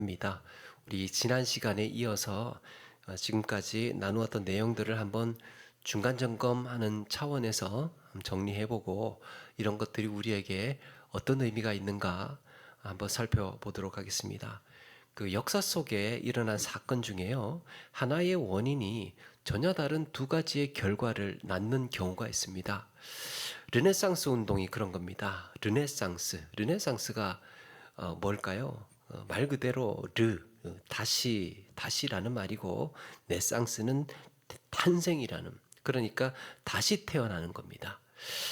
입니다. 우리 지난 시간에 이어서 지금까지 나누었던 내용들을 한번 중간 점검하는 차원에서 정리해보고 이런 것들이 우리에게 어떤 의미가 있는가 한번 살펴보도록 하겠습니다. 그 역사 속에 일어난 사건 중에요, 하나의 원인이 전혀 다른 두 가지의 결과를 낳는 경우가 있습니다. 르네상스 운동이 그런 겁니다. 르네상스가 뭘까요? 말 그대로 다시라는 말이고, 네상스는 탄생이라는, 그러니까 다시 태어나는 겁니다.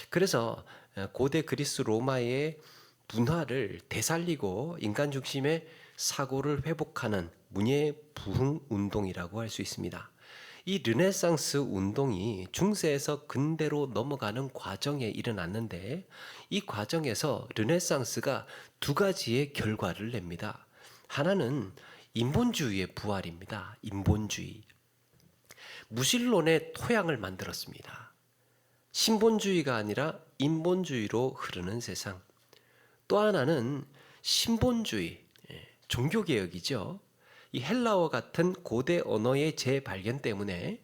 그래서 고대 그리스 로마의 문화를 되살리고 인간 중심의 사고를 회복하는 문예 부흥 운동이라고 할 수 있습니다. 이 르네상스 운동이 중세에서 근대로 넘어가는 과정에 일어났는데, 이 과정에서 르네상스가 두 가지의 결과를 냅니다. 하나는 인본주의의 부활입니다. 인본주의. 무신론의 토양을 만들었습니다. 신본주의가 아니라 인본주의로 흐르는 세상. 또 하나는 신본주의, 종교개혁이죠. 이 헬라어 같은 고대 언어의 재발견 때문에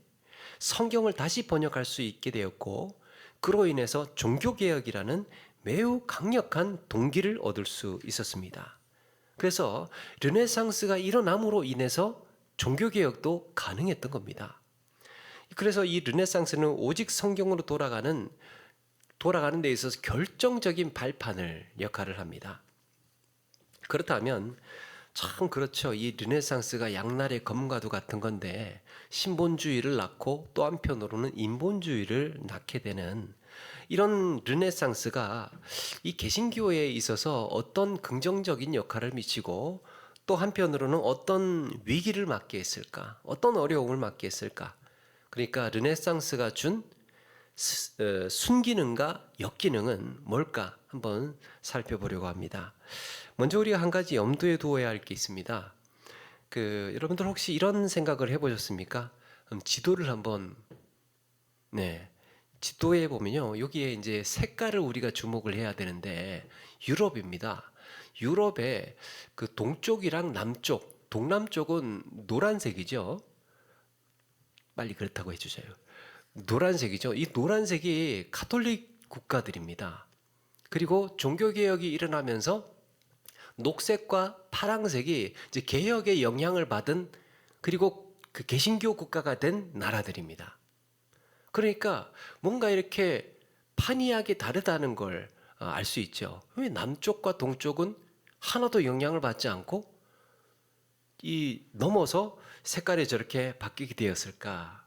성경을 다시 번역할 수 있게 되었고, 그로 인해서 종교개혁이라는 매우 강력한 동기를 얻을 수 있었습니다. 그래서 르네상스가 일어남으로 인해서 종교개혁도 가능했던 겁니다. 그래서 이 르네상스는 오직 성경으로 돌아가는 데 있어서 결정적인 발판을 역할을 합니다. 그렇다면 참 그렇죠. 이 르네상스가 양날의 검과도 같은 건데, 신본주의를 낳고 또 한편으로는 인본주의를 낳게 되는 이런 르네상스가 이 개신교에 있어서 어떤 긍정적인 역할을 미치고, 또 한편으로는 어떤 위기를 맞게 했을까, 어떤 어려움을 맞게 했을까. 그러니까 르네상스가 준 순기능과 역기능은 뭘까 한번 살펴보려고 합니다. 먼저 우리가 한 가지 염두에 두어야 할 게 있습니다. 여러분들 혹시 이런 생각을 해보셨습니까? 지도를 한번, 지도에 보면요, 여기에 이제 색깔을 우리가 주목을 해야 되는데, 유럽입니다. 유럽의 그 동쪽이랑 남쪽, 동남쪽은 노란색이죠. 빨리 그렇다고 해주세요. 노란색이죠. 이 노란색이 가톨릭 국가들입니다. 그리고 종교개혁이 일어나면서 녹색과 파랑색이 이제 개혁의 영향을 받은, 그리고 그 개신교 국가가 된 나라들입니다. 그러니까 뭔가 이렇게 판이하게 다르다는 걸 알 수 있죠. 왜 남쪽과 동쪽은 하나도 영향을 받지 않고 이 넘어서 색깔이 저렇게 바뀌게 되었을까?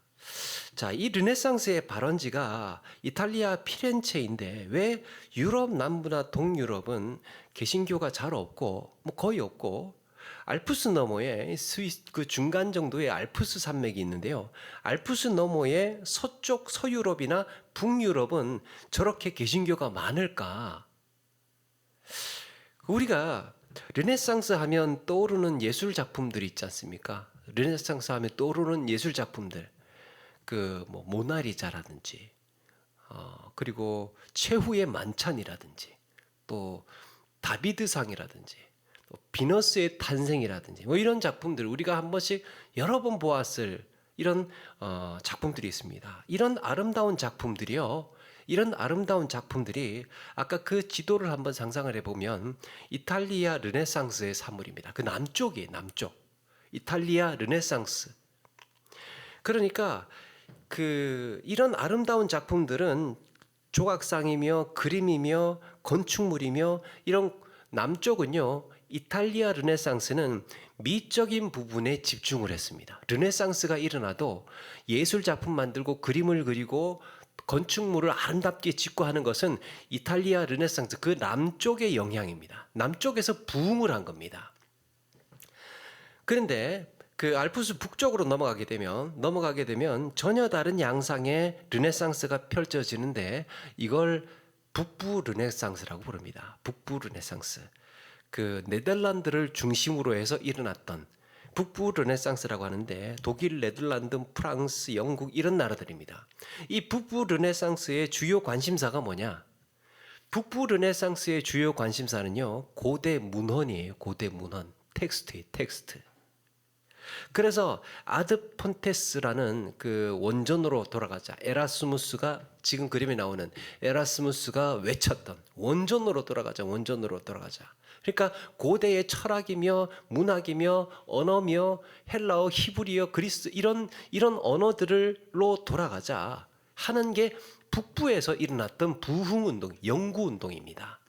자, 이 르네상스의 발원지가 이탈리아 피렌체인데, 왜 유럽 남부나 동유럽은 개신교가 잘 없고, 뭐 거의 없고, 알프스 너머에 스위스 그 중간 정도의 알프스 산맥이 있는데요, 알프스 너머의 서쪽 서유럽이나 북유럽은 저렇게 개신교가 많을까? 우리가 르네상스 하면 떠오르는 예술 작품들이 있지 않습니까? 르네상스 하면 떠오르는 예술 작품들, 뭐 모나리자라든지, 그리고 최후의 만찬이라든지, 또 다비드상이라든지, 또 비너스의 탄생이라든지, 뭐 이런 작품들 우리가 한 번씩 여러 번 보았을 이런 작품들이 있습니다. 이런 아름다운 작품들이요, 이런 아름다운 작품들이 아까 그 지도를 한번 상상을 해보면 이탈리아 르네상스의 산물입니다. 그 남쪽이에요, 남쪽. 이탈리아 르네상스. 그러니까 이런 아름다운 작품들은 조각상이며 그림이며 건축물이며, 이런 남쪽은요, 이탈리아 르네상스는 미적인 부분에 집중을 했습니다. 르네상스가 일어나도 예술 작품 만들고 그림을 그리고 건축물을 아름답게 짓고 하는 것은 이탈리아 르네상스 그 남쪽의 영향입니다. 남쪽에서 부흥을 한 겁니다. 그런데 그 알프스 북쪽으로 넘어가게 되면 전혀 다른 양상의 르네상스가 펼쳐지는데, 이걸 북부 르네상스라고 부릅니다. 북부 르네상스. 그 네덜란드를 중심으로 해서 일어났던 북부 르네상스라고 하는데, 독일, 네덜란드, 프랑스, 영국 이런 나라들입니다. 이 북부 르네상스의 주요 관심사가 뭐냐? 북부 르네상스의 주요 관심사는요, 고대 문헌이에요. 고대 문헌. 텍스트. 그래서 아드 폰테스라는 그 원전으로 돌아가자. 에라스무스가 지금 그림에 나오는 에라스무스가 외쳤던 원전으로 돌아가자. 그러니까 고대의 철학이며 문학이며 언어며 헬라어, 히브리어, 그리스 이런 언어들로 돌아가자 하는 게 북부에서 일어났던 부흥운동, 연구운동입니다.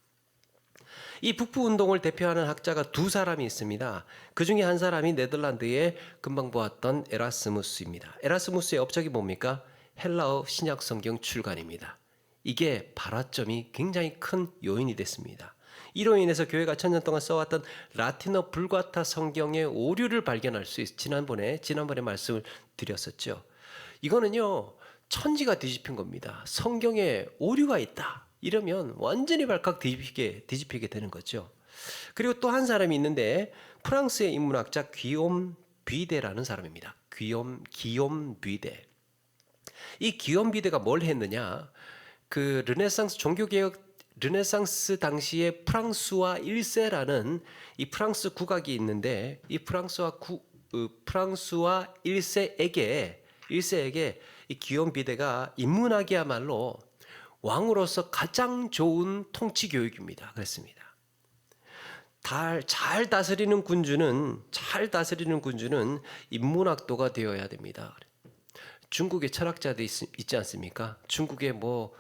이 북부운동을 대표하는 학자가 두 사람이 있습니다. 그 중에 한 사람이 네덜란드의 금방 보았던 에라스무스입니다. 에라스무스의 업적이 뭡니까? 헬라어 신약성경 출간입니다. 이게 발화점이 굉장히 큰 요인이 됐습니다. 이로 인해서 교회가 천년 동안 써왔던 라틴어 불가타 성경의 오류를 발견할 수 있어. 지난번에 말씀을 드렸었죠. 이거는요, 천지가 뒤집힌 겁니다. 성경에 오류가 있다. 이러면 완전히 발칵 뒤집히게 되는 거죠. 그리고 또 한 사람이 있는데 프랑스의 인문학자 귀욤 뷔데라는 사람입니다. 귀욤 뷔데. 이 귀욤 뷔데가 뭘 했느냐? 그 르네상스 종교개혁 르네상스 당시에 프랑스와 1세라는 이 프랑스 국악이 있는데 이 프랑스와 1세에게 이 귀욤 뷔데가 인문학이야말로 왕으로서 가장 좋은 통치 교육입니다. 그랬습니다. 잘 다스리는 군주는 인문학도가 되어야 됩니다. 중국의 철학자들이 있지 않습니까? 중국의 뭐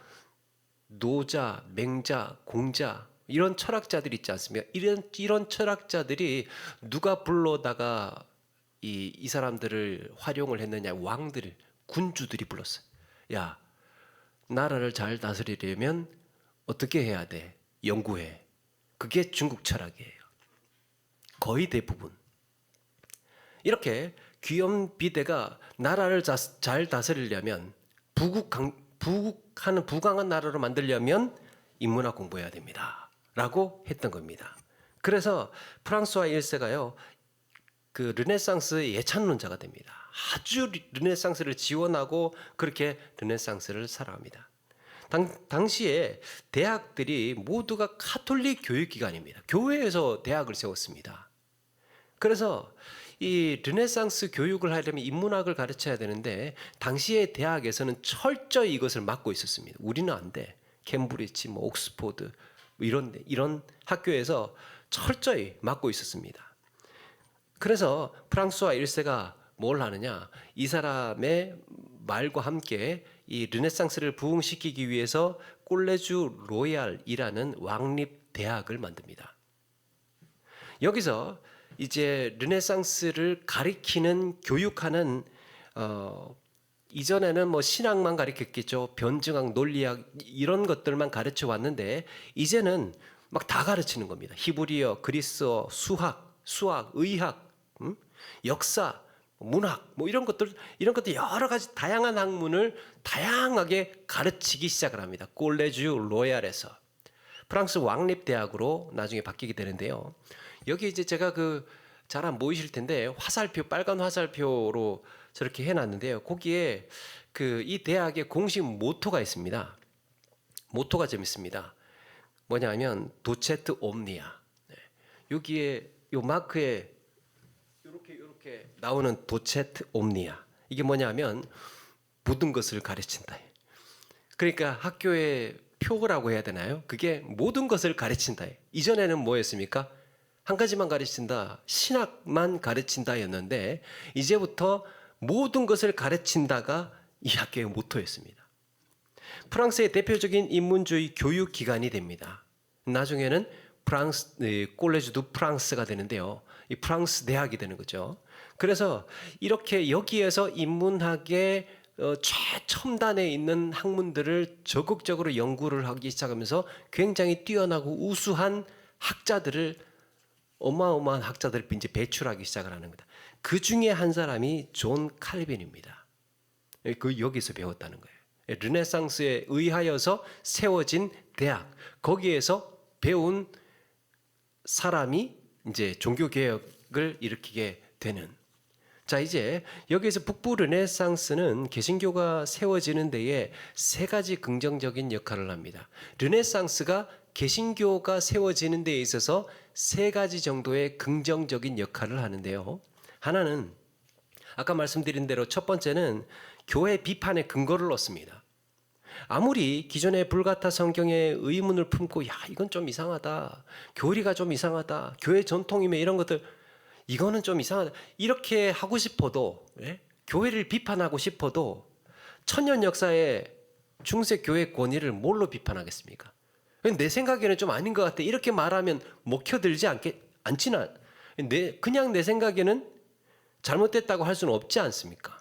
노자, 맹자, 공자 이런 철학자들이 있지 않습니까? 이런 철학자들이 누가 불러다가 이 사람들을 활용을 했느냐? 왕들, 군주들이 불렀어요. 야, 나라를 잘 다스리려면 어떻게 해야 돼? 연구해. 그게 중국 철학이에요. 거의 대부분. 이렇게 귀욤 뷔데가 나라를 잘 다스리려면 부강한 나라로 만들려면 인문학 공부해야 됩니다. 라고 했던 겁니다. 그래서 프랑스와 1세가요. 그 르네상스의 예찬론자가 됩니다. 아주 르네상스를 지원하고 그렇게 르네상스를 사랑합니다. 당시에 대학들이 모두가 카톨릭 교육기관입니다. 교회에서 대학을 세웠습니다. 그래서 이 르네상스 교육을 하려면 인문학을 가르쳐야 되는데 당시의 대학에서는 철저히 이것을 막고 있었습니다. 우리는 안 돼. 캠브리지, 뭐 옥스포드 이런 학교에서 철저히 막고 있었습니다. 그래서 프랑스와 1세가 뭘 하느냐? 이 사람의 말과 함께 이 르네상스를 부흥시키기 위해서 콜레주 로얄이라는 왕립 대학을 만듭니다. 여기서 이제 르네상스를 가리키는 교육하는 이전에는 뭐 신학만 가르쳤겠죠. 변증학, 논리학 이런 것들만 가르쳐 왔는데 이제는 막 다 가르치는 겁니다. 히브리어, 그리스어, 수학, 의학, 역사, 문학 뭐 이런 것들 여러 가지 다양한 학문을 다양하게 가르치기 시작을 합니다. 콜레주 로얄에서 프랑스 왕립 대학으로 나중에 바뀌게 되는데요. 여기 이제 제가 잘 안 보이실 텐데 화살표, 빨간 화살표로 저렇게 해놨는데요. 거기에 이 대학의 공식 모토가 있습니다. 모토가 재밌습니다. 뭐냐면 도체트 옴니아. 여기에 요 마크에 이렇게 나오는 도체트 옴니아. 이게 뭐냐면 모든 것을 가르친다. 그러니까 학교의 표라고 해야 되나요? 그게 모든 것을 가르친다. 이전에는 뭐였습니까? 한 가지만 가르친다. 신학만 가르친다였는데 이제부터 모든 것을 가르친다가 이 학교의 모토였습니다. 프랑스의 대표적인 인문주의 교육 기관이 됩니다. 나중에는 콜레주 두 프랑스가 되는데요. 이 프랑스 대학이 되는 거죠. 그래서 이렇게 여기에서 인문학의 최첨단에 있는 학문들을 적극적으로 연구를 하기 시작하면서 굉장히 뛰어나고 우수한 어마어마한 학자들을 이제 배출하기 시작을 하는 겁니다. 그 중에 한 사람이 존 칼빈입니다. 여기서 배웠다는 거예요. 르네상스에 의하여서 세워진 대학, 거기에서 배운 사람이 이제 종교개혁을 일으키게 되는. 자, 이제 여기에서 북부 르네상스는 개신교가 세워지는 데에 세 가지 긍정적인 역할을 합니다. 르네상스가 개신교가 세워지는 데 있어서 세 가지 정도의 긍정적인 역할을 하는데요. 하나는 아까 말씀드린 대로 첫 번째는 교회 비판의 근거를 얻습니다. 아무리 기존의 불가타 성경에 의문을 품고 야 이건 좀 이상하다, 교리가 좀 이상하다, 교회 전통이며 이런 것들 이거는 좀 이상하다 이렇게 하고 싶어도 교회를 비판하고 싶어도 천년 역사의 중세 교회 권위를 뭘로 비판하겠습니까? 내 생각에는 좀 아닌 것 같아 이렇게 말하면 먹혀들지 않지는 그냥 내 생각에는 잘못됐다고 할 수는 없지 않습니까?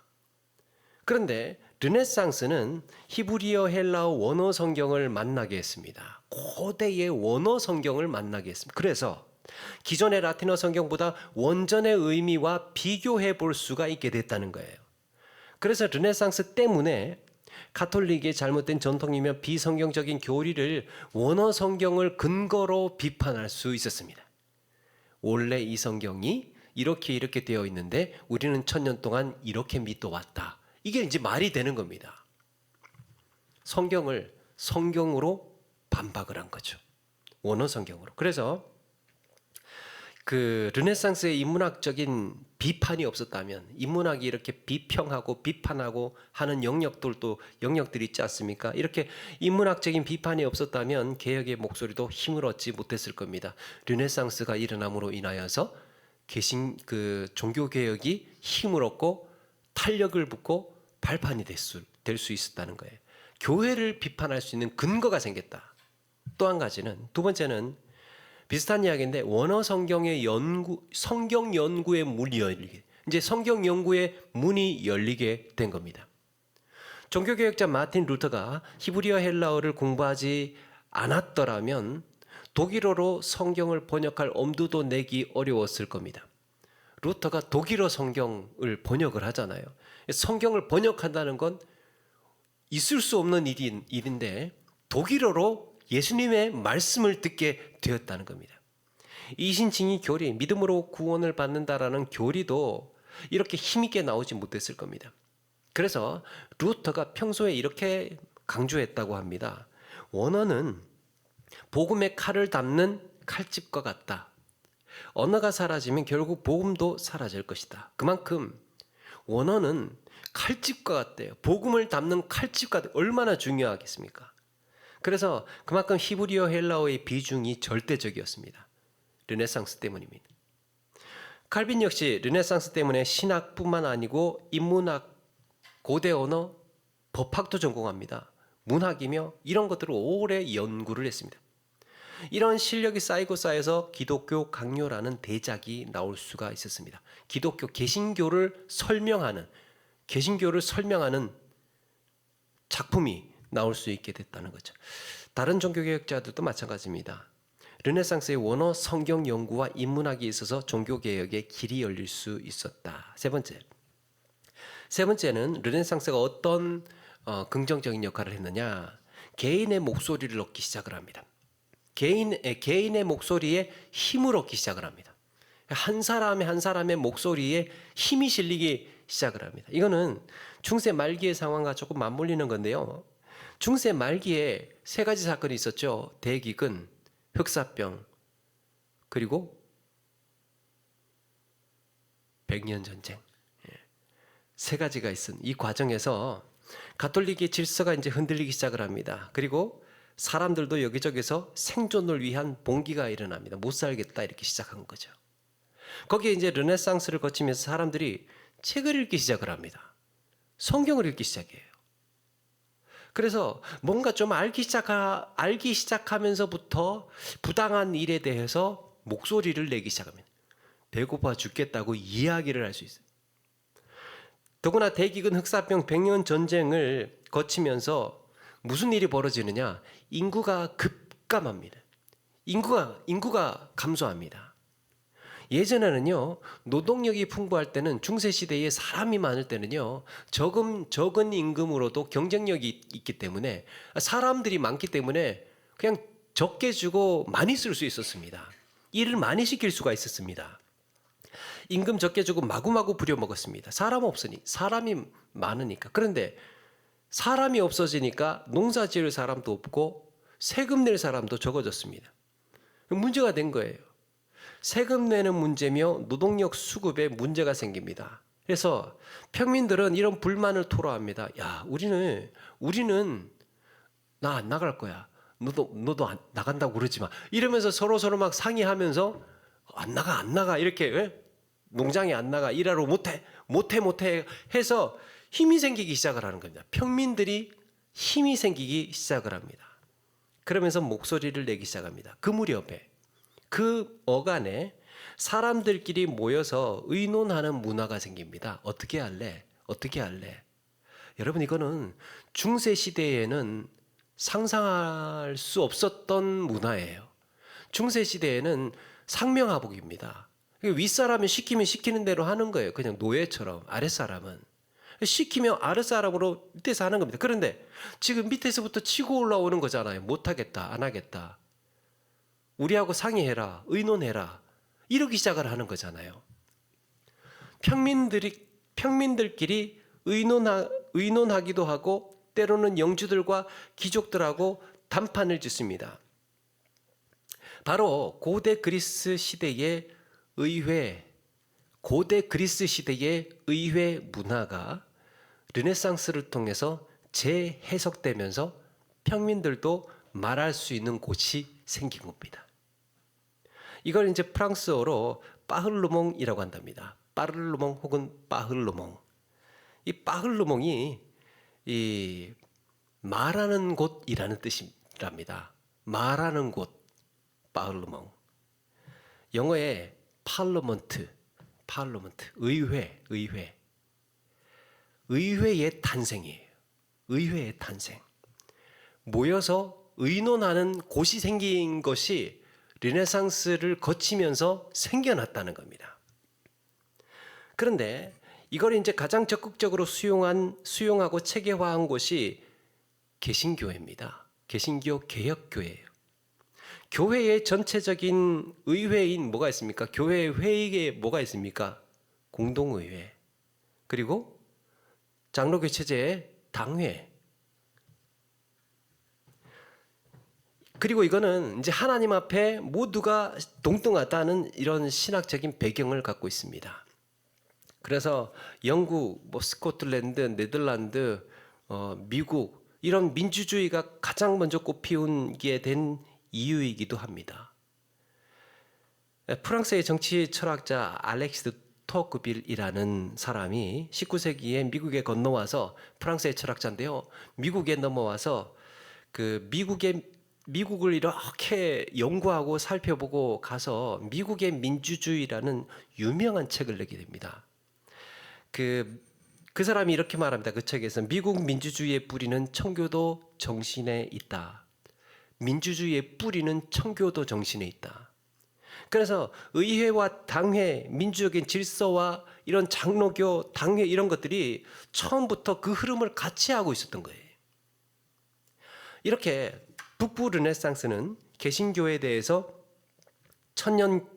그런데 르네상스는 히브리어 헬라어 원어 성경을 만나게 했습니다. 고대의 원어 성경을 만나게 했습니다. 그래서 기존의 라틴어 성경보다 원전의 의미와 비교해 볼 수가 있게 됐다는 거예요. 그래서 르네상스 때문에 가톨릭의 잘못된 전통이며 비성경적인 교리를 원어 성경을 근거로 비판할 수 있었습니다. 원래 이 성경이 이렇게 되어 있는데 우리는 1000년 동안 이렇게 믿어왔다. 이게 이제 말이 되는 겁니다. 성경을 성경으로 반박을 한 거죠. 원어 성경으로. 그래서 그 르네상스의 인문학적인 비판이 없었다면 인문학이 이렇게 비평하고 비판하고 하는 영역들이 있지 않습니까? 이렇게 인문학적인 비판이 없었다면 개혁의 목소리도 힘을 얻지 못했을 겁니다. 르네상스가 일어남으로 인하여서 종교 개혁이 힘을 얻고 탄력을 붙고 발판이 될 수 있었다는 거예요. 교회를 비판할 수 있는 근거가 생겼다. 또 한 가지는 두 번째는 비슷한 이야기인데 원어 성경의 성경 연구의 문이 열리게 이제 성경 연구의 문이 열리게 된 겁니다. 종교개혁자 마틴 루터가 히브리어 헬라어를 공부하지 않았더라면 독일어로 성경을 번역할 엄두도 내기 어려웠을 겁니다. 루터가 독일어 성경을 번역을 하잖아요. 성경을 번역한다는 건 있을 수 없는 일인데 독일어로 예수님의 말씀을 듣게 되었다는 겁니다. 이신칭의 교리, 믿음으로 구원을 받는다라는 교리도 이렇게 힘있게 나오지 못했을 겁니다. 그래서 루터가 평소에 이렇게 강조했다고 합니다. 원어는 복음의 칼을 담는 칼집과 같다. 언어가 사라지면 결국 복음도 사라질 것이다. 그만큼 원어는 칼집과 같대요. 복음을 담는 칼집과 같아요. 얼마나 중요하겠습니까? 그래서 그만큼 히브리어 헬라어의 비중이 절대적이었습니다. 르네상스 때문입니다. 칼빈 역시 르네상스 때문에 신학뿐만 아니고 인문학, 고대 언어, 법학도 전공합니다. 문학이며 이런 것들을 오래 연구를 했습니다. 이런 실력이 쌓이고 쌓여서 기독교 강요라는 대작이 나올 수가 있었습니다. 기독교 개신교를 설명하는 작품이 나올 수 있게 됐다는 거죠. 다른 종교개혁자들도 마찬가지입니다. 르네상스의 원어 성경 연구와 인문학이 있어서 종교개혁의 길이 열릴 수 있었다. 세 번째는 르네상스가 어떤 긍정적인 역할을 했느냐. 개인의 목소리를 얻기 시작을 합니다. 개인의 목소리에 힘을 얻기 시작을 합니다. 한 사람의 목소리에 힘이 실리기 시작을 합니다. 이거는 중세 말기의 상황과 조금 맞물리는 건데요. 중세 말기에 세 가지 사건이 있었죠. 대기근, 흑사병, 그리고 백년전쟁. 세 가지가 있은 이 과정에서 가톨릭의 질서가 이제 흔들리기 시작을 합니다. 그리고 사람들도 여기저기서 생존을 위한 봉기가 일어납니다. 못 살겠다 이렇게 시작한 거죠. 거기에 이제 르네상스를 거치면서 사람들이 책을 읽기 시작을 합니다. 성경을 읽기 시작해요. 그래서 뭔가 좀 알기 시작하면서부터 부당한 일에 대해서 목소리를 내기 시작합니다. 배고파 죽겠다고 이야기를 할 수 있어요. 더구나 대기근, 흑사병, 백년 전쟁을 거치면서 무슨 일이 벌어지느냐? 인구가 급감합니다. 인구가 감소합니다. 예전에는요, 노동력이 풍부할 때는 중세 시대에 사람이 많을 때는요, 적은 임금으로도 경쟁력이 있기 때문에 사람들이 많기 때문에 그냥 적게 주고 많이 쓸 수 있었습니다. 일을 많이 시킬 수가 있었습니다. 임금 적게 주고 마구마구 부려먹었습니다. 사람이 많으니까. 그런데 사람이 없어지니까 농사 지을 사람도 없고 세금 낼 사람도 적어졌습니다. 문제가 된 거예요. 세금 내는 문제며 노동력 수급에 문제가 생깁니다. 그래서 평민들은 이런 불만을 토로합니다. 야, 우리는 나 안 나갈 거야. 너도 나간다고 그러지 마. 이러면서 서로 막 상의하면서 안 나가 이렇게 농장에 안 나가 일하러 못해 해서 힘이 생기기 시작을 하는 겁니다. 평민들이 힘이 생기기 시작을 합니다. 그러면서 목소리를 내기 시작합니다. 그 무렵에 그 어간에 사람들끼리 모여서 의논하는 문화가 생깁니다. 어떻게 할래? 여러분, 이거는 중세 시대에는 상상할 수 없었던 문화예요. 중세 시대에는 상명하복입니다. 윗사람이 시키면 시키는 대로 하는 거예요. 그냥 노예처럼. 아랫사람은 시키면 아랫사람으로 밑에서 하는 겁니다. 그런데 지금 밑에서부터 치고 올라오는 거잖아요. 못하겠다, 안 하겠다, 우리하고 상의해라, 의논해라, 이러기 시작을 하는 거잖아요. 평민들끼리 의논하기도 하고 때로는 영주들과 귀족들하고 담판을 짓습니다. 바로 고대 그리스 시대의 의회 문화가 르네상스를 통해서 재해석되면서 평민들도 말할 수 있는 곳이 생긴 겁니다. 이걸 이제 프랑스어로 파흘르몽이라고 한답니다. 파르르몽 혹은 파흘르몽. 이 파흘르몽이 이 말하는 곳이라는 뜻이랍니다. 말하는 곳, 파흘르몽. 영어에 parliament, 의회의 탄생이에요. 의회의 탄생. 모여서 의논하는 곳이 생긴 것이 르네상스를 거치면서 생겨났다는 겁니다. 그런데 이걸 이제 가장 적극적으로 수용하고 체계화한 곳이 개신교회입니다. 개신교 개혁교회예요. 교회의 전체적인 의회인 뭐가 있습니까? 교회 회의에 뭐가 있습니까? 공동의회. 그리고 장로교 체제의 당회. 그리고 이거는 이제 하나님 앞에 모두가 동등하다는 이런 신학적인 배경을 갖고 있습니다. 그래서 영국, 스코틀랜드, 네덜란드, 미국 이런 민주주의가 가장 먼저 꽃피우게 된 이유이기도 합니다. 프랑스의 정치 철학자 알렉시스 토크빌이라는 사람이 19세기에 미국에 건너와서, 프랑스의 철학자인데요, 미국에 넘어와서 미국을 이렇게 연구하고 살펴보고 가서 미국의 민주주의라는 유명한 책을 내게 됩니다. 그 사람이 이렇게 말합니다. 그 책에서 미국 민주주의의 뿌리는 청교도 정신에 있다. 민주주의의 뿌리는 청교도 정신에 있다. 그래서 의회와 당회, 민주적인 질서와 이런 장로교, 당회 이런 것들이 처음부터 그 흐름을 같이 하고 있었던 거예요. 이렇게 북부 르네상스는 개신교에 대해서 천년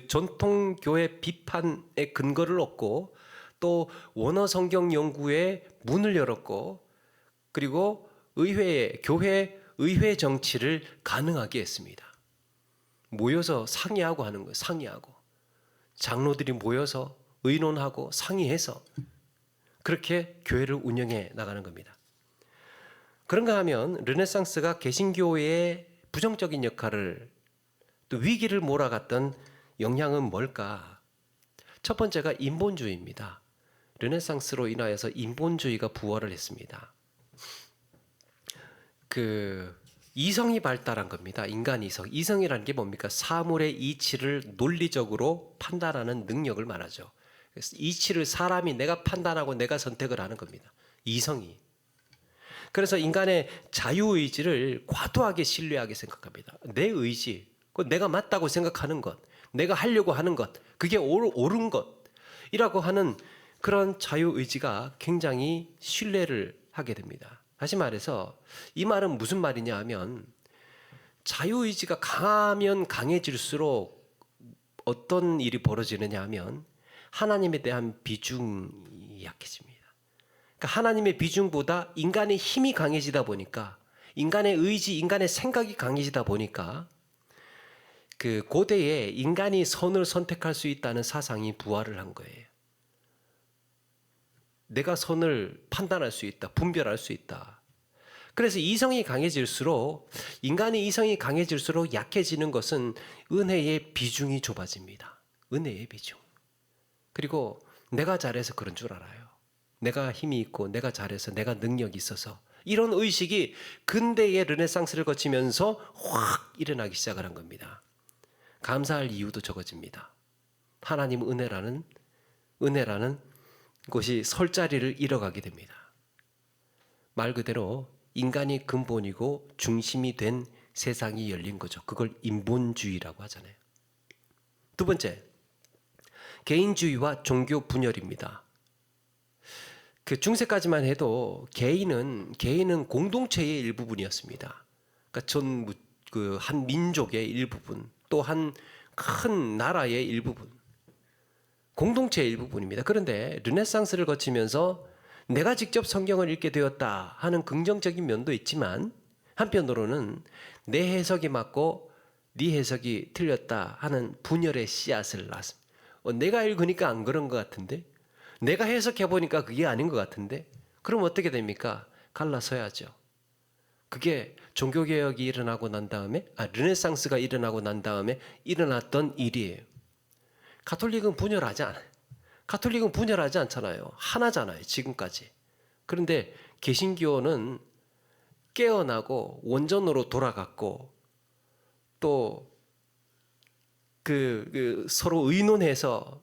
전통교회 비판의 근거를 얻고 또 원어 성경 연구에 문을 열었고, 그리고 교회 의회 정치를 가능하게 했습니다. 모여서 상의하고 하는 거예요. 상의하고 장로들이 모여서 의논하고 상의해서 그렇게 교회를 운영해 나가는 겁니다. 그런가 하면 르네상스가 개신교의 부정적인 역할을, 또 위기를 몰아갔던 영향은 뭘까? 첫 번째가 인본주의입니다. 르네상스로 인하여서 인본주의가 부활을 했습니다. 이성이 발달한 겁니다. 인간 이성. 이성이라는 게 뭡니까? 사물의 이치를 논리적으로 판단하는 능력을 말하죠. 그래서 이치를 사람이 내가 판단하고 내가 선택을 하는 겁니다. 이성이. 그래서 인간의 자유의지를 과도하게 신뢰하게 생각합니다. 내 의지, 내가 맞다고 생각하는 것, 내가 하려고 하는 것, 그게 옳은 것이라고 하는 그런 자유의지가 굉장히 신뢰를 하게 됩니다. 다시 말해서 이 말은 무슨 말이냐 하면, 자유의지가 강하면 강해질수록 어떤 일이 벌어지느냐 하면 하나님에 대한 비중이 약해집니다. 그러니까 하나님의 비중보다 인간의 힘이 강해지다 보니까 인간의 의지, 인간의 생각이 강해지다 보니까 그 고대에 인간이 선을 선택할 수 있다는 사상이 부활을 한 거예요. 내가 선을 판단할 수 있다, 분별할 수 있다. 그래서 이성이 강해질수록, 인간의 이성이 강해질수록 약해지는 것은 은혜의 비중이 좁아집니다. 은혜의 비중. 그리고 내가 잘해서 그런 줄 알아요. 내가 힘이 있고 내가 잘해서 내가 능력이 있어서, 이런 의식이 근대의 르네상스를 거치면서 확 일어나기 시작을 한 겁니다. 감사할 이유도 적어집니다. 하나님 은혜라는 것이 설 자리를 잃어가게 됩니다. 말 그대로 인간이 근본이고 중심이 된 세상이 열린 거죠. 그걸 인본주의라고 하잖아요. 두 번째, 개인주의와 종교 분열입니다. 그 중세까지만 해도 개인은 공동체의 일부분이었습니다. 그러니까 한 민족의 일부분, 또 한 큰 나라의 일부분, 공동체의 일부분입니다. 그런데 르네상스를 거치면서 내가 직접 성경을 읽게 되었다 하는 긍정적인 면도 있지만, 한편으로는 내 해석이 맞고 네 해석이 틀렸다 하는 분열의 씨앗을 낳습니다. 내가 읽으니까 안 그런 것 같은데, 내가 해석해보니까 그게 아닌 것 같은데, 그럼 어떻게 됩니까? 갈라서야죠. 그게 종교개혁이 일어나고 난 다음에, 르네상스가 일어나고 난 다음에 일어났던 일이에요. 가톨릭은 분열하지 않아요. 가톨릭은 분열하지 않잖아요. 하나잖아요, 지금까지. 그런데 개신교는 깨어나고 원전으로 돌아갔고, 또 서로 의논해서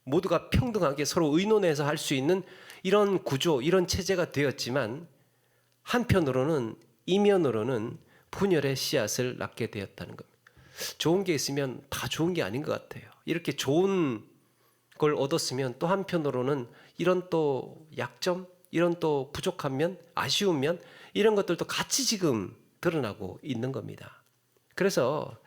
모두가 평등하게 서로 의논해서 할 수 있는 이런 구조, 이런 체제가 되었지만, 한편으로는 이면으로는 분열의 씨앗을 낳게 되었다는 겁니다. 좋은 게 있으면 다 좋은 게 아닌 것 같아요. 이렇게 좋은 걸 얻었으면 또 한편으로는 이런 또 약점, 이런 또 부족한 면, 아쉬운 면, 이런 것들도 같이 지금 드러나고 있는 겁니다. 그래서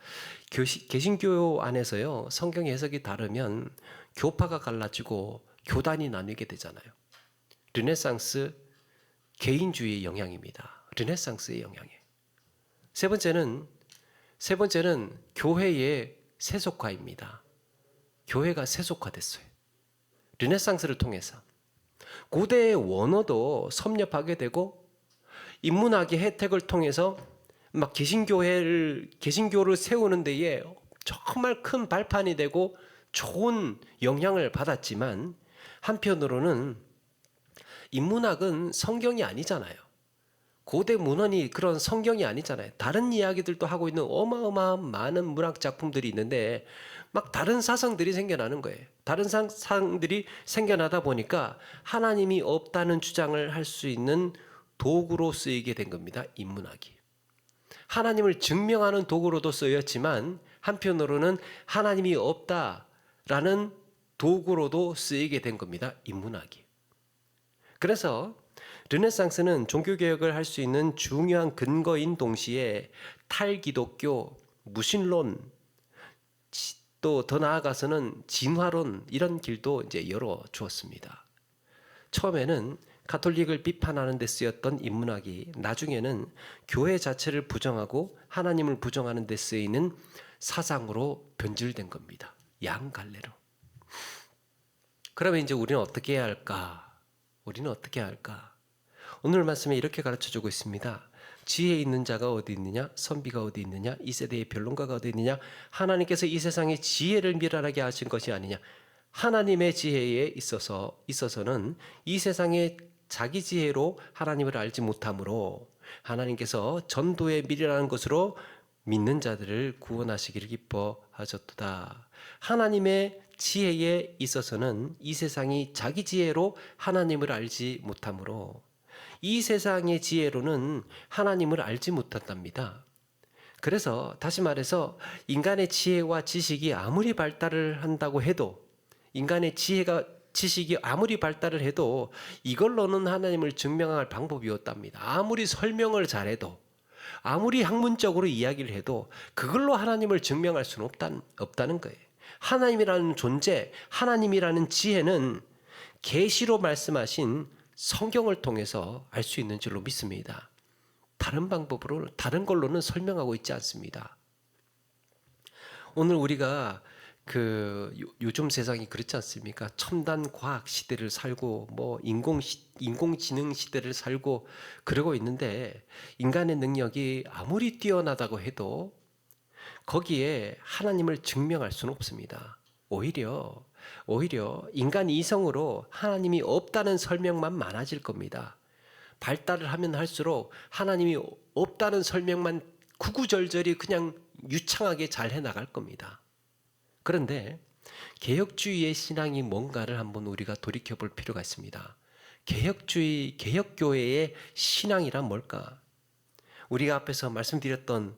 개신교 안에서요, 성경 해석이 다르면 교파가 갈라지고 교단이 나뉘게 되잖아요. 르네상스 개인주의의 영향입니다. 르네상스의 영향이에요. 세 번째는 교회의 세속화입니다. 교회가 세속화됐어요. 르네상스를 통해서. 고대의 원어도 섭렵하게 되고, 인문학의 혜택을 통해서 막 개신교를 세우는 데에 정말 큰 발판이 되고 좋은 영향을 받았지만, 한편으로는 인문학은 성경이 아니잖아요. 고대 문헌이 그런 성경이 아니잖아요. 다른 이야기들도 하고 있는 어마어마한 많은 문학 작품들이 있는데, 막 다른 사상들이 생겨나는 거예요. 다른 사상들이 생겨나다 보니까 하나님이 없다는 주장을 할 수 있는 도구로 쓰이게 된 겁니다, 인문학이. 하나님을 증명하는 도구로도 쓰였지만, 한편으로는 하나님이 없다라는 도구로도 쓰이게 된 겁니다, 인문학이. 그래서 르네상스는 종교개혁을 할 수 있는 중요한 근거인 동시에 탈기독교, 무신론, 또 더 나아가서는 진화론, 이런 길도 이제 열어주었습니다. 처음에는 가톨릭을 비판하는 데 쓰였던 인문학이 나중에는 교회 자체를 부정하고 하나님을 부정하는 데 쓰이는 사상으로 변질된 겁니다. 양갈래로. 그러면 이제 우리는 어떻게 해야 할까? 오늘 말씀에 이렇게 가르쳐주고 있습니다. 지혜 있는 자가 어디 있느냐? 선비가 어디 있느냐? 이 세대의 변론가가 어디 있느냐? 하나님께서 이 세상의 지혜를 미련하게 하신 것이 아니냐? 하나님의 지혜에 있어서는 이 세상의 자기 지혜로 하나님을 알지 못하므로 하나님께서 전도에 미련한 것으로 믿는 자들을 구원하시기를 기뻐하셨도다. 하나님의 지혜에 있어서는 이 세상이 자기 지혜로 하나님을 알지 못하므로, 이 세상의 지혜로는 하나님을 알지 못한답니다. 그래서 다시 말해서 인간의 지혜와 지식이 아무리 발달을 한다고 해도, 인간의 지식이 아무리 발달을 해도 이걸로는 하나님을 증명할 방법이 없답니다. 아무리 설명을 잘해도, 아무리 학문적으로 이야기를 해도 그걸로 하나님을 증명할 수는 없다는 거예요. 하나님이라는 존재, 하나님이라는 지혜는 계시로 말씀하신 성경을 통해서 알 수 있는 줄로 믿습니다. 다른 방법으로 다른 걸로는 설명하고 있지 않습니다. 오늘 우리가 요즘 세상이 그렇지 않습니까? 첨단 과학 시대를 살고 뭐 인공지능 시대를 살고 그러고 있는데 인간의 능력이 아무리 뛰어나다고 해도 거기에 하나님을 증명할 수는 없습니다. 오히려 인간 이성으로 하나님이 없다는 설명만 많아질 겁니다. 발달을 하면 할수록 하나님이 없다는 설명만 구구절절히 그냥 유창하게 잘 해나갈 겁니다. 그런데 개혁주의의 신앙이 뭔가를 한번 우리가 돌이켜볼 필요가 있습니다. 개혁교회의 신앙이란 뭘까? 우리가 앞에서 말씀드렸던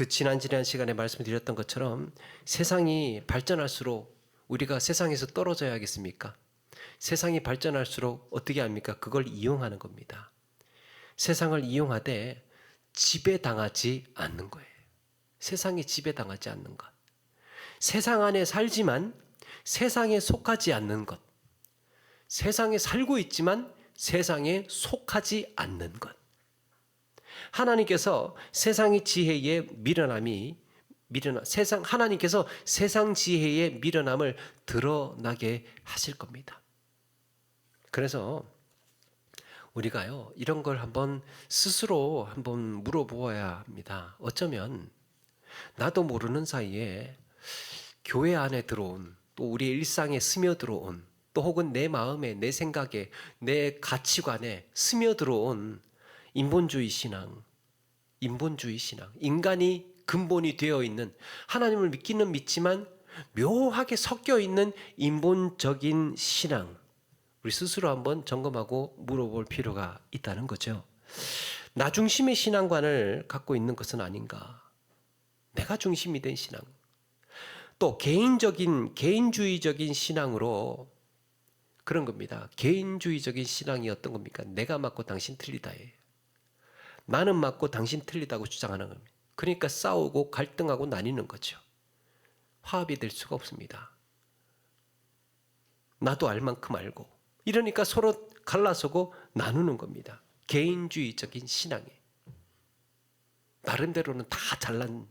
지난 시간에 말씀드렸던 것처럼 세상이 발전할수록 우리가 세상에서 떨어져야겠습니까? 세상이 발전할수록 어떻게 합니까? 그걸 이용하는 겁니다. 세상을 이용하되 지배당하지 않는 거예요. 세상에 지배당하지 않는 것. 세상 안에 살지만 세상에 속하지 않는 것. 세상에 살고 있지만 세상에 속하지 않는 것. 하나님께서 세상의 지혜의 하나님께서 세상 지혜의 미련함을 드러나게 하실 겁니다. 그래서 우리가요, 이런 걸 스스로 한번 물어보아야 합니다. 어쩌면 나도 모르는 사이에 교회 안에 들어온, 또 우리 일상에 스며들어온, 또 혹은 내 마음에, 내 생각에, 내 가치관에 스며들어온 인본주의 신앙, 인간이 근본이 되어 있는, 하나님을 믿기는 믿지만 묘하게 섞여 있는 인본적인 신앙, 우리 스스로 한번 점검하고 물어볼 필요가 있다는 거죠. 나 중심의 신앙관을 갖고 있는 것은 아닌가? 내가 중심이 된 신앙. 또 개인주의적인 신앙으로 그런 겁니다. 개인주의적인 신앙이 어떤 겁니까? 내가 맞고 당신 틀리다예요. 나는 맞고 당신 틀리다고 주장하는 겁니다. 그러니까 싸우고 갈등하고 나뉘는 거죠. 화합이 될 수가 없습니다. 나도 알 만큼 알고. 이러니까 서로 갈라서고 나누는 겁니다. 개인주의적인 신앙이. 나름대로는 다 잘난.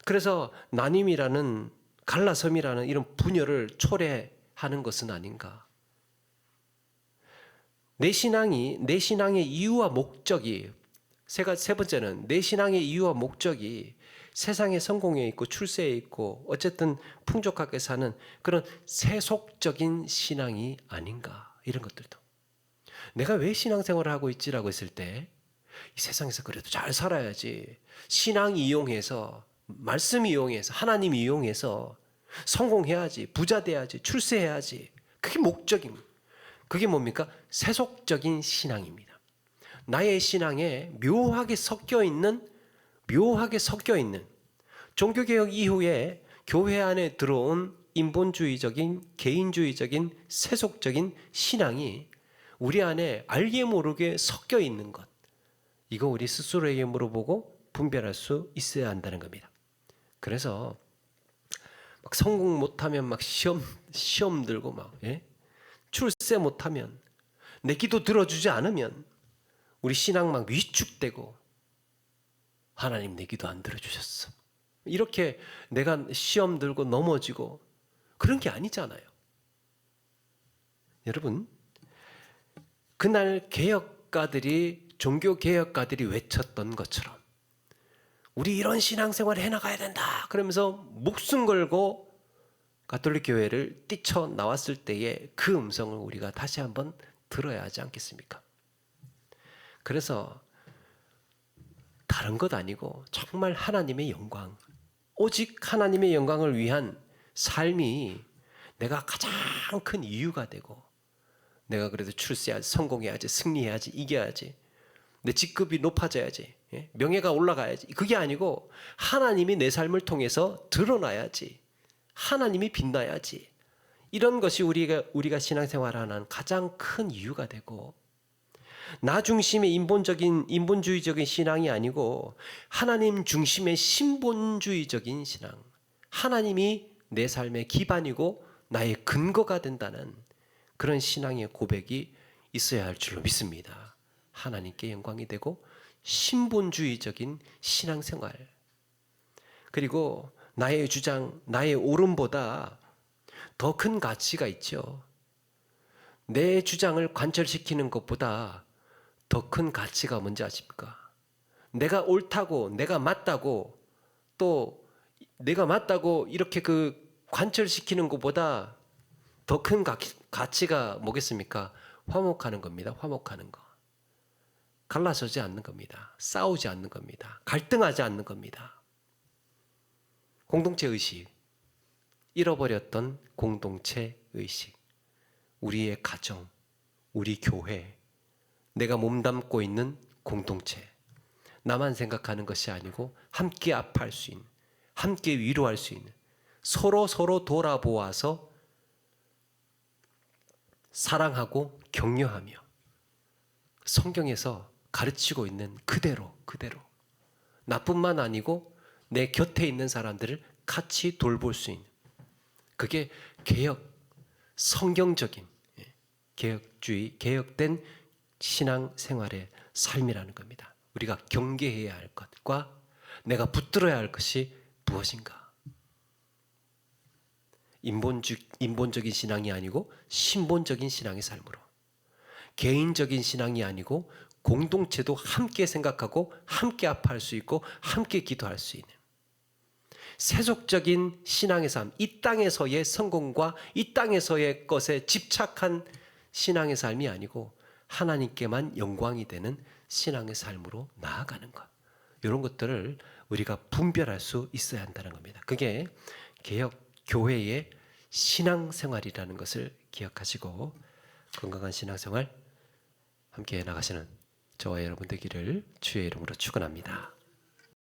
그래서 나눔이라는, 갈라섬이라는 이런 분열을 초래하는 것은 아닌가. 내 신앙의 이유와 목적이, 세 번째는 내 신앙의 이유와 목적이 세상의 성공에 있고 출세에 있고 어쨌든 풍족하게 사는 그런 세속적인 신앙이 아닌가. 이런 것들도. 내가 왜 신앙생활을 하고 있지라고 했을 때 이 세상에서 그래도 잘 살아야지. 신앙 이용해서, 말씀 이용해서, 하나님 이용해서 성공해야지, 부자 돼야지, 출세해야지. 그게 목적입니다. 그게 뭡니까? 세속적인 신앙입니다. 나의 신앙에 묘하게 섞여 있는 종교개혁 이후에 교회 안에 들어온 인본주의적인, 개인주의적인, 세속적인 신앙이 우리 안에 알게 모르게 섞여 있는 것. 이거 우리 스스로에게 물어보고 분별할 수 있어야 한다는 겁니다. 그래서 막 성공 못하면 막 시험 들고 막, 출세 못하면, 내 기도 들어주지 않으면 우리 신앙 막 위축되고, 하나님 내 기도 안 들어주셨어. 이렇게 내가 시험 들고 넘어지고 그런 게 아니잖아요. 여러분, 그날 종교개혁가들이 외쳤던 것처럼 우리 이런 신앙생활을 해나가야 된다 그러면서 목숨 걸고 가톨릭 교회를 뛰쳐나왔을 때의 그 음성을 우리가 다시 한번 들어야 하지 않겠습니까? 그래서 다른 것 아니고 정말 하나님의 영광, 오직 하나님의 영광을 위한 삶이 내가 가장 큰 이유가 되고, 내가 그래도 출세해야지, 성공해야지, 승리해야지, 이겨야지, 내 직급이 높아져야지, 명예가 올라가야지, 그게 아니고 하나님이 내 삶을 통해서 드러나야지, 하나님이 빛나야지, 이런 것이 우리가 신앙생활하는 가장 큰 이유가 되고, 나 중심의 인본주의적인 신앙이 아니고 하나님 중심의 신본주의적인 신앙, 하나님이 내 삶의 기반이고 나의 근거가 된다는 그런 신앙의 고백이 있어야 할 줄로 믿습니다. 하나님께 영광이 되고 신본주의적인 신앙생활, 그리고 나의 주장, 나의 옳음보다 더 큰 가치가 있죠. 내 주장을 관철시키는 것보다 더 큰 가치가 뭔지 아십니까? 내가 옳다고, 내가 맞다고, 또 내가 맞다고 이렇게 관철시키는 것보다 더 큰 가치가 뭐겠습니까? 화목하는 겁니다. 화목하는 거. 갈라서지 않는 겁니다. 싸우지 않는 겁니다. 갈등하지 않는 겁니다. 공동체 의식, 잃어버렸던 공동체 의식, 우리의 가정, 우리 교회, 내가 몸담고 있는 공동체, 나만 생각하는 것이 아니고 함께 아파할 수 있는, 함께 위로할 수 있는, 서로 돌아보아서 사랑하고 격려하며 성경에서 가르치고 있는 그대로 나뿐만 아니고 내 곁에 있는 사람들을 같이 돌볼 수 있는, 그게 성경적인 개혁주의, 개혁된 신앙생활의 삶이라는 겁니다. 우리가 경계해야 할 것과 내가 붙들어야 할 것이 무엇인가? 인본적인 신앙이 아니고 신본적인 신앙의 삶으로, 개인적인 신앙이 아니고 공동체도 함께 생각하고 함께 아파할 수 있고 함께 기도할 수 있는 세속적인 신앙의 삶, 이 땅에서의 성공과 이 땅에서의 것에 집착한 신앙의 삶이 아니고 하나님께만 영광이 되는 신앙의 삶으로 나아가는 것, 이런 것들을 우리가 분별할 수 있어야 한다는 겁니다. 그게 개혁 교회의 신앙생활이라는 것을 기억하시고 건강한 신앙생활 함께 나가시는 저와 여러분 되기를 주의 이름으로 축원합니다.